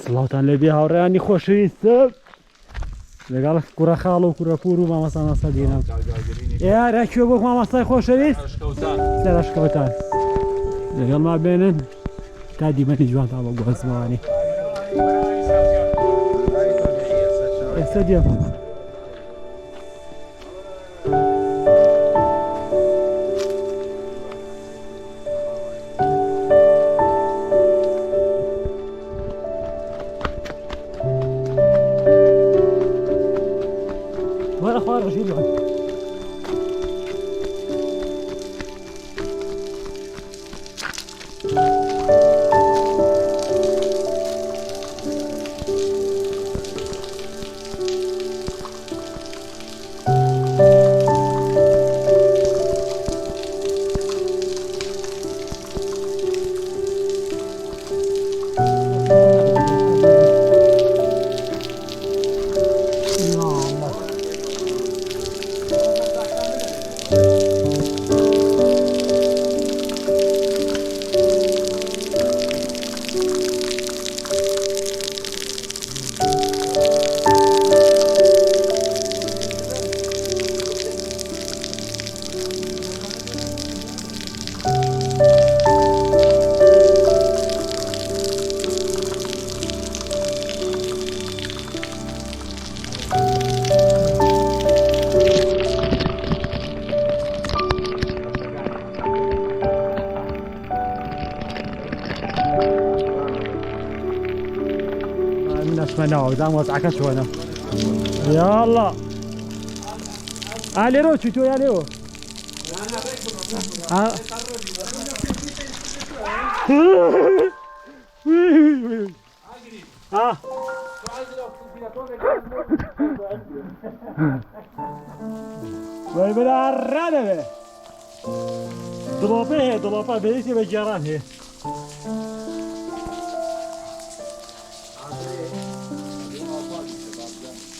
سڵاتان لەبێ هاوڕێیانی خۆشەویستم لەگەڵ کوڕە خاڵ و کوڕەپور و مامەستا نەسەدینم ئێرە کوێ بۆ مامەستای خۆشەویست سەرشکەوتان لەگەڵ ما بێنن تا دیمەنی جوانتان بۆ گۆزمەوانی ئێستا دێم ناوەدام وەزعەکە چۆنە یاڵڵا لێرەوە چیتۆ یا لێوە وەی بەلا ڕادەبێ دڵۆپە هەیە دڵۆپە بەیەکی بە گێڕان هەیە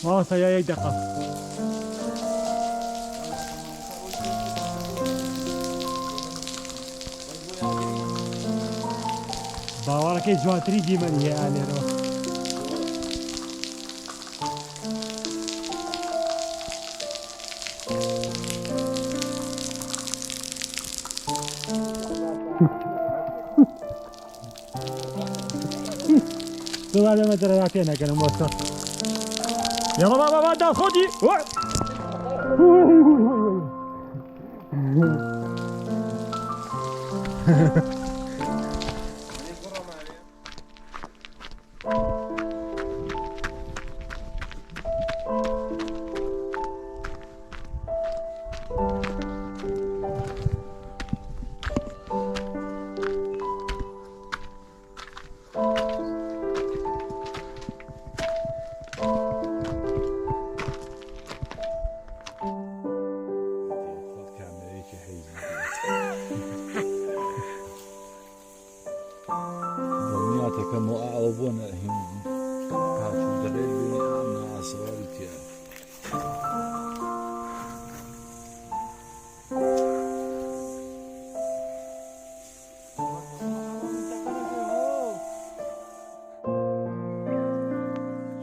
مامەستا یا یەک دەقە باوەڕەکەی جوانتری دیمەنی هەیە لێرەوە دوباره دەمە دەرەدا پێ نەکەنم وەستا يلا بابا داو خدي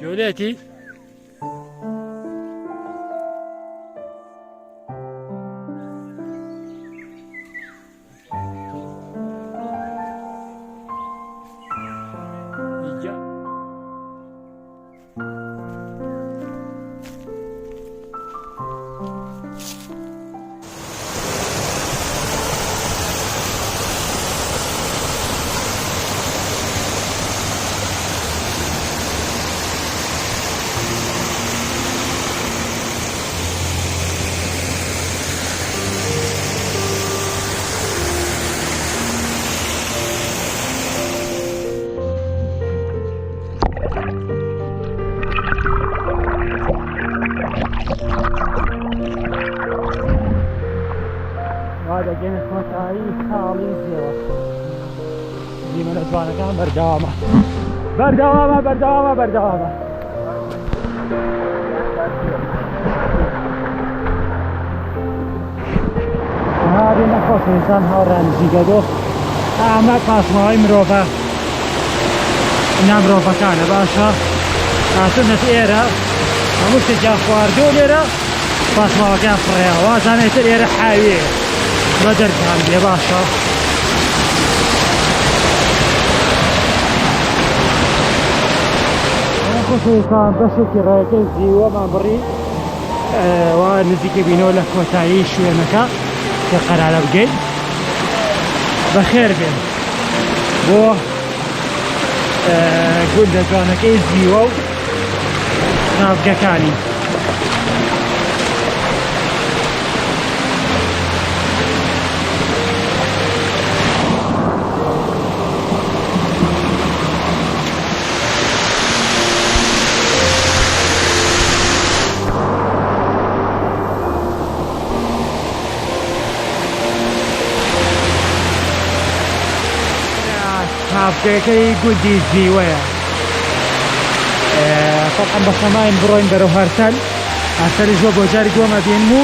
جولاتي هذا جنس متاعي خالي زيرو دي من أجوانا كان بردوامة بردوامة بردوامة بردوامة هذه نخص إنسان هوران زيقادو أعمق ماسماوي مروفا نام مرۆڤەکانە باشە هاتوونەت ئێرە هەموو شتێکیان خواردوو لێرە پاسماوەکەیان فڕێەوە وازانێتتر ئێرە حاوێ بە دەرکان بێ باشە خۆشەویستان بەشێکی ڕێگەی زیوەمان بڕی وا نزیکە بینەوە لە کۆتایی شوێنەکە کە قەرارە بگەین بەخێر بێن بۆ گوندە جوانەکەی زیوە و ناوگەکانی ناوگەکەی گوندی زیوەیە فەقەم بە سەماین بڕۆین بەرەو هەرتەل هەرتەلیش بۆ جاری دووەمە بێنم و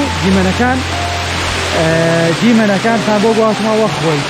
دیمەنەکانتان بۆ گواستمەوە خۆی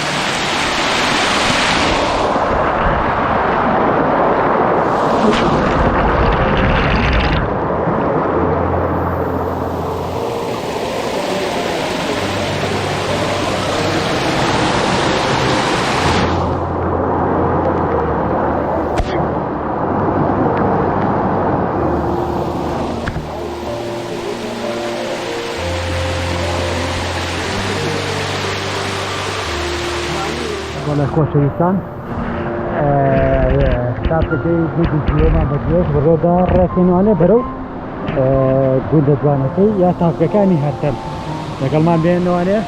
ولا خۆشەویستان تاپەکەی گوندی زیوەمان بەگوێش بەڕۆدا ڕێکێنوانێ بەرەو گوندە جوانەکەی یا تاپەکانی هەرتەل لەگەڵمان بێنەوانێ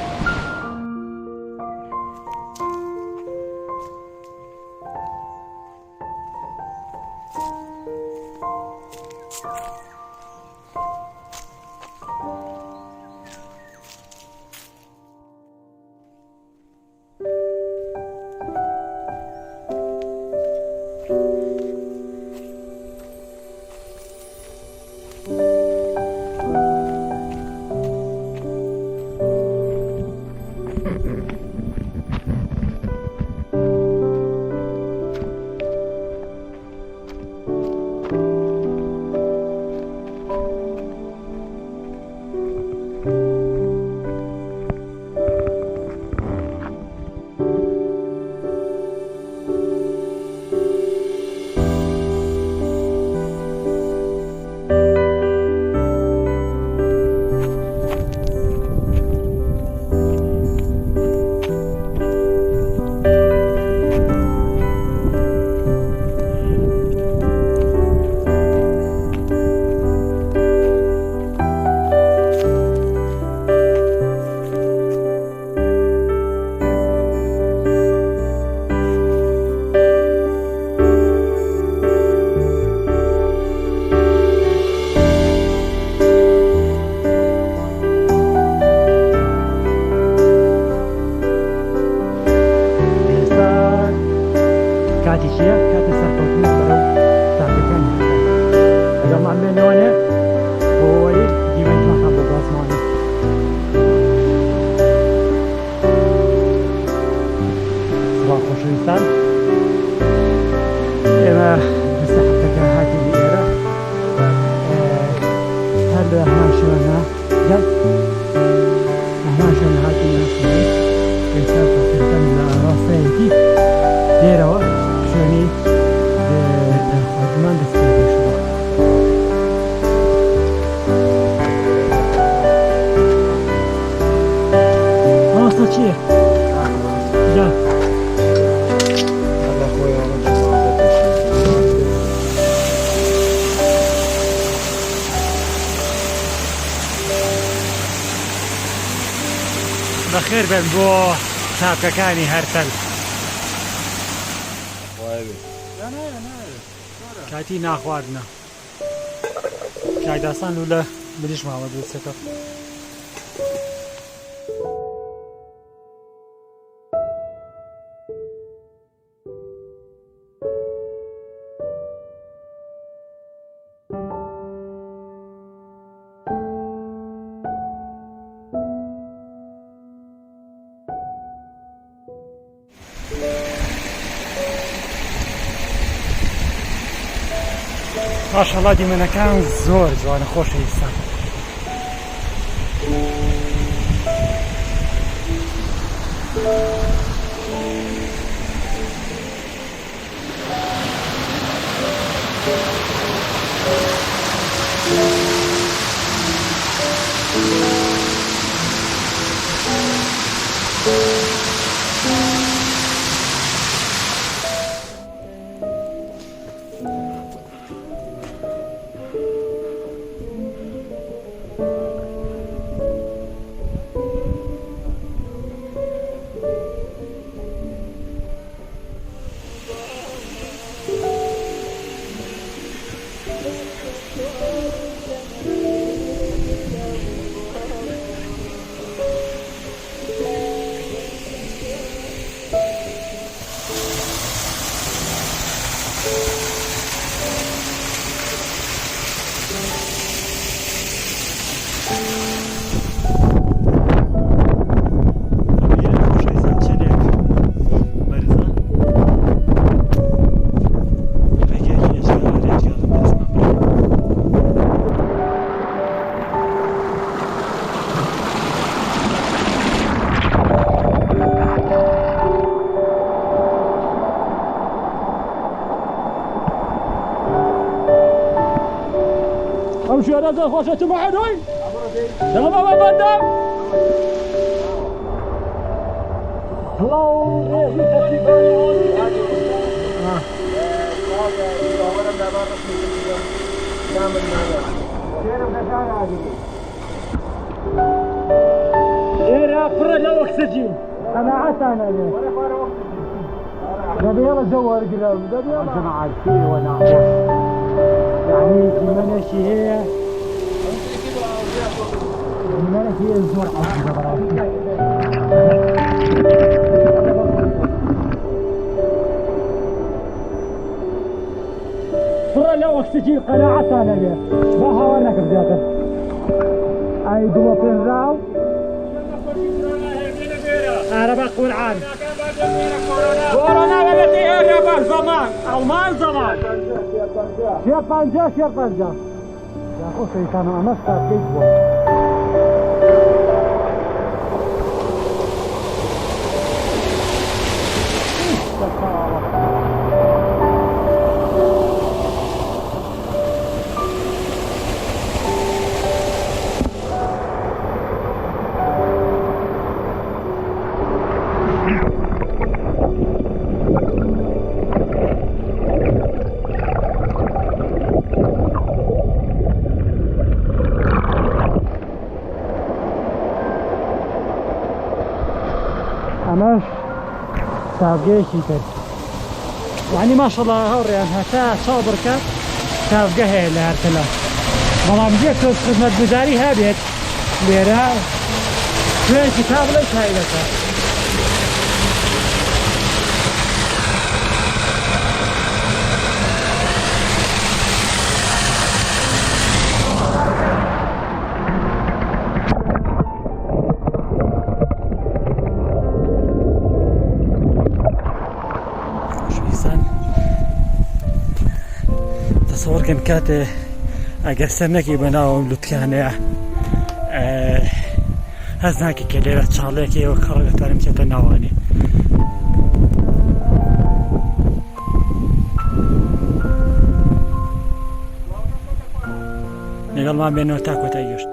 کاتی چییە؟ کاتی سەرکەوتنی بەرەو تاقەکانی لەگەڵمان بێنەوەنێ بۆ ئەوەی دیمەنتمەکان بۆ گازمانی سڵاو خۆشەویستان ئێمە دەستە هەفتەکە هاتین ئێرە هەر لە هەمان شوێنە هەمان شوێنە هاتین ئێستا پێکەن لە ڕاستەیەکی دێرەوە شوێنی خواردمان دەست پێ دەشەوە مامۆستا چییە؟ جا بەخێر بێن بۆ تاپەکانی هەرتەل کاتی ناخواردنە چایداسان و لە بریش ماوە دووسەکە ماشاءالله دیمەنەکان زۆر جوانە خۆشەویستان. امشوا يا ناس خوشتم معدوي يلا بابا قدام يا فرد لو اكسجين انا عسانا قبل يلا جوال قلب قبل يلا جماعة فيه وانا يعني جمالة هي جمالة هي الزور فرا لو اكسجين قناعة انا ليه ما هورناك بزيادة اي دوبين راو انا بقول عام كورونا والتي هرب زمان المان زمان شير طنجة يا اخو شيطان امسك كيف أماش سابقيشي كده يعني ما شاء الله هوري هتا صابر كات سابقه اللي هرتلا والله مجيك خدمة مزاري هابيت ليرا شوين كتاب ليش هاي لك تصور كان كات اگر سمنکی بناوم لطکانه هزناکی کلیره چاله که و کار داریم که تناوانی نقل ما بینو تاکو تایشت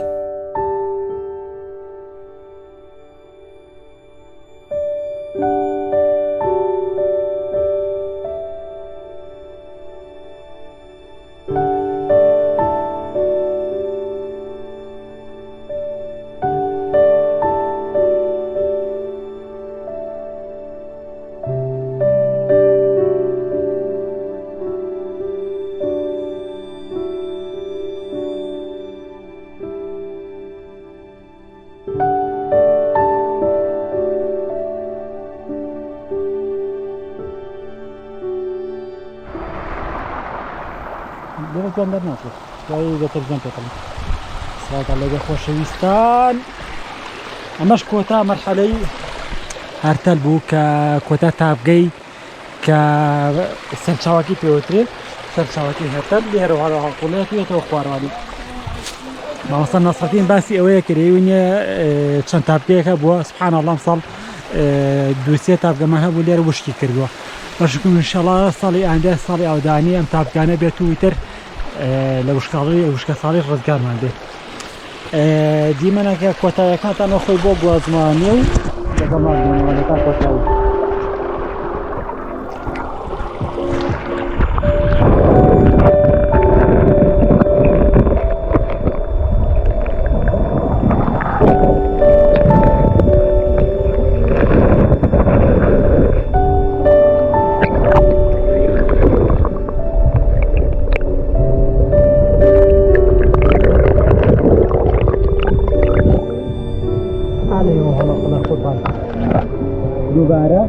درست جان در نشد جایی بهتر جان بکنم سلام علیکم خوشویستان امش کوتا مرحله هرتل بو که کوتا تابگی که سنچاوکی پیوتری سەرچاوەتی هەتەر لێرەوەڵە هەڵقوڵێتێتەوە خوارەوانی مامۆستا نەسرەدین باسی ئەوەیە کردی نیە چەند تاپکەیەکە بووە سبحان الله ئەمساڵ دووسێ تاپگەمان هەبوو لێرە وشکی کردووە بەشکم انشاءالله ساڵی ئایندا ساڵی ئەودانی ئەم تاپکانە بێت و ئیتر لە وشکە ساڵی ڕزگارمان بێت دیمەنەکە کۆتاییەکانتانەوە خۆی بۆ گوازمانێ و لەگەڵمان تا کۆتایی دووبارە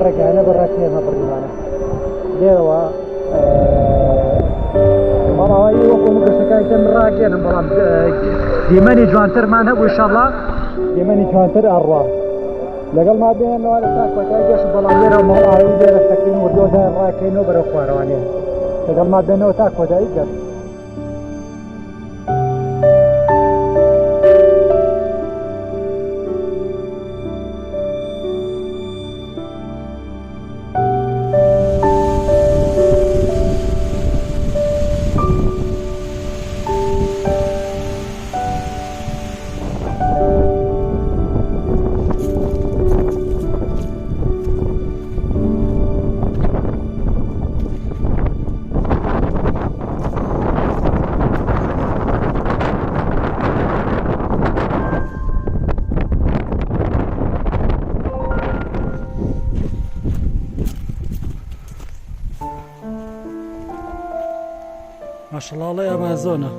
ڕێگانە بەڕاکێمە بڕیمانە لێرەوە بەڵاوایی وەکو گەشتەکانی تر ڕاکێنم بەڵام دیمەنی جوانترمان هەبوو ئینشاءالله دیمەنی جوانتر ئەڕوا لەگەڵ ما بێنەوە لە تا کۆتایی گەشت بەڵام لێرە ماڵاوی لێرە سەکرین وردۆدا ڕاکەینەوە بەرەو خوارەوانێ لەگەڵ ما بێنەوە تا کۆتایی گەشت ماشەڵڵا ئەمازۆنە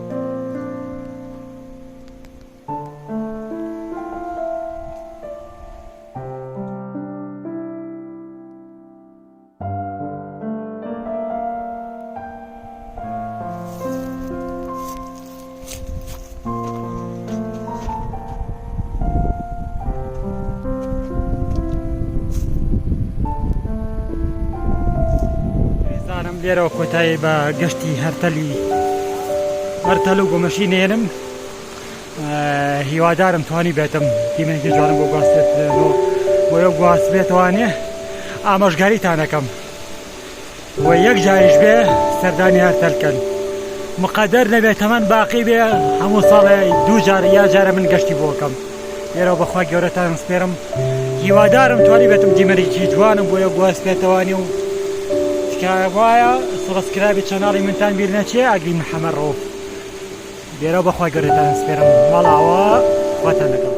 لێرەوە کۆتایی بە گەشتی هەرتەل و گۆمەشینێنم هیوادارم توانی بێتم دیمەنێکی جوانم بۆ گواستێتەوە بۆ یە گواست بێتوانێ ئامۆژگاریتانەکەم و یەک جاریش بێ سەردانی هەرتەلکەن مقەدەر نەبێت تەمەەن باقی بێ هەموو ساڵێ دوو جار یا جارە من گەشتی بۆکەم لێرەوە بەخوا گەورەتان سپێرم هیوادارم توانی بێتم دیمەنێکی جوانم بۆ یە گواست بێتەوانی و وایە سڵسکرابی چەناڵی منتان بیر نەچێ ئەگری محەمەد ڕۆف لێرە بەخوا گەورەتان سپێرم مەڵاوە خواتان لەگەڵ